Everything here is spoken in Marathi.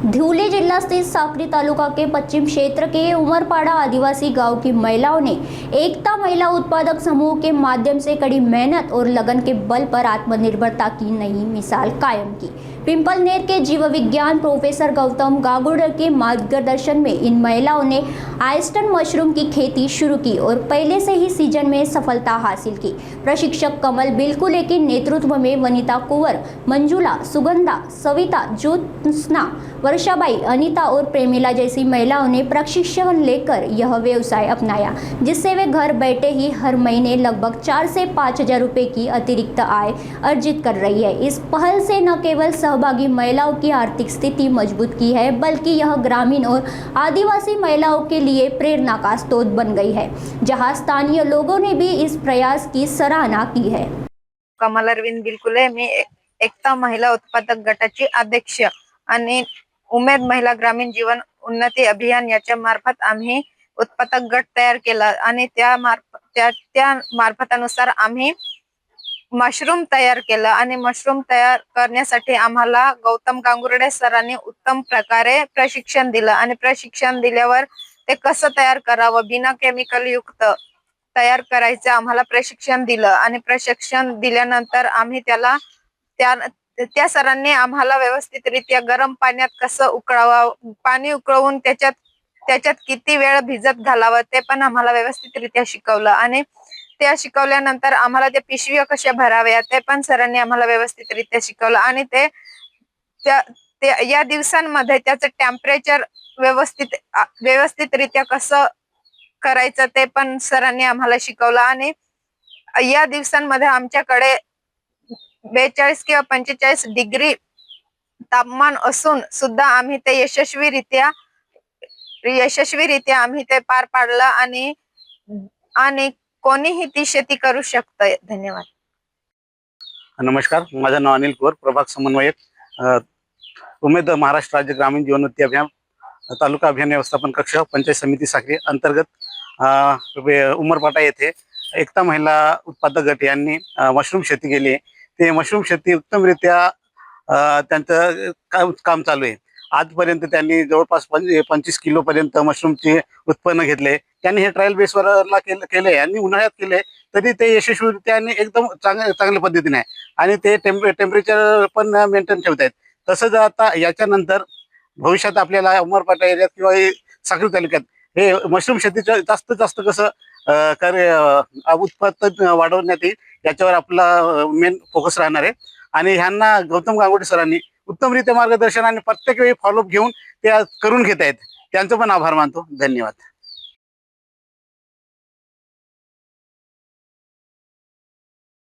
धुले जिला स्थित साकरी तालुका के पश्चिम क्षेत्र के उमरपाड़ा आदिवासी गांव की महिलाओं ने एकता महिला उत्पादक समूह के माध्यम से कड़ी मेहनत और लगन के बल पर आत्मनिर्भरता की नई मिसाल कायम की। पिंपलनेर के जीव विज्ञान प्रोफेसर गौतम गागुड़ के मार्गदर्शन में इन महिलाओं ने आयस्टन मशरूम की खेती शुरू की और पहले से ही सीजन में सफलता हासिल की। प्रशिक्षक कमल बिल्कुले के नेतृत्व में वनिता कुंवर, मंजुला, सुगंधा, सविता, ज्योत्सना, वर्षाबाई, अनीता और प्रेमिला जैसी महिलाओं ने प्रशिक्षण लेकर यह व्यवसाय अपनाया, जिससे वे घर बैठे ही हर महीने लगभग 4 से 5 हजार रुपये की अतिरिक्त आय अर्जित कर रही है। इस पहल से न केवल सहभागी महिलाओं की आर्थिक स्थिति मजबूत की है, बल्कि यह ग्रामीण और आदिवासी महिलाओं के लिए प्रेरणा का स्रोत बन गई है, जहां स्थानीय लोगों ने भी इस प्रयास की सराहना की है। कमल अरविंद बिलकुले, मी एकता महिला उत्पादक गटाची अध्यक्ष आणि उमेद महिला ग्रामीण जीवन उन्नती अभियान याच्या मार्फत आम्ही उत्पादक गट तयार केला आणि त्या मार्फतानुसार आम्ही मशरूम तयार केलं आणि मशरूम तयार करण्यासाठी आम्हाला गौतम गांगुर्डे सरांनी उत्तम प्रकारे प्रशिक्षण दिलं आणि प्रशिक्षण दिल्यावर ते कसं तयार करावं, बिना केमिकल युक्त तयार करायचं आम्हाला प्रशिक्षण दिलं आणि प्रशिक्षण दिल्यानंतर आम्ही त्या सरांनी आम्हाला व्यवस्थितरित्या गरम पाण्यात कसं उकळावं, पाणी उकळवून त्याच्यात किती वेळ भिजत घालावं ते पण आम्हाला व्यवस्थितरित्या शिकवलं आणि त्या शिकवल्यानंतर आम्हाला त्या पिशव्या कशा भराव्या ते पण सरांनी आम्हाला व्यवस्थितरित्या शिकवलं आणि या दिवसांमध्ये त्याचं टेम्परेचर व्यवस्थितरित्या कसं करायचं ते पण सरांनी आम्हाला शिकवलं आणि या दिवसांमध्ये आमच्याकडे 42 किंवा 45 डिग्री तापमान असून सुद्धा आम्ही ते यशस्वीरित्या आम्ही ते पार पाडलं आणि कोणीही ती शेती करू शकतं। धन्यवाद। नमस्कार, माझं नाव अनिल कुवर, प्रभाग समन्वयक, उमेद महाराष्ट्र राज्य ग्रामीण जीवनोन्नती अभियान तालुका अभियान व्यवस्थापन कक्ष पंचायत समिती साखरी अंतर्गत उमरपाटा येथे एकता महिला उत्पादक गट यांनी मशरूम शेती केली आहे। ते मशरूम शेती उत्तमरित्या त्यांचं काम चालू आहे। आजपर्यंत त्यांनी जवळपास 25 किलो पर्यंत मशरूमचे उत्पन्न घेतले। त्यांनी हे ट्रायल बेसवर केले आणि उन्हाळ्यात केले तरी ते यशस्वीरित्या आणि एकदम चांगल्या पद्धतीने आहे आणि ते टेम्परेचर पण मेंटेन ठेवत आहेत। तसंच आता याच्यानंतर भविष्यात आपल्याला उमरपाटा एरियात किंवा साक्री तालुक्यात हे मशरूम शेतीचं जास्त कसं उत्पादन वाढवण्यात येईल याच्यावर आपला मेन फोकस राहणार आहे आणि ह्यांना गौतम गांगुर्डे सरांनी उत्तमरित्या मार्गदर्शन आणि प्रत्येक वेळी फॉलोअप घेऊन ते करून घेत आहेत। त्यांचं पण आभार मानतो। धन्यवाद।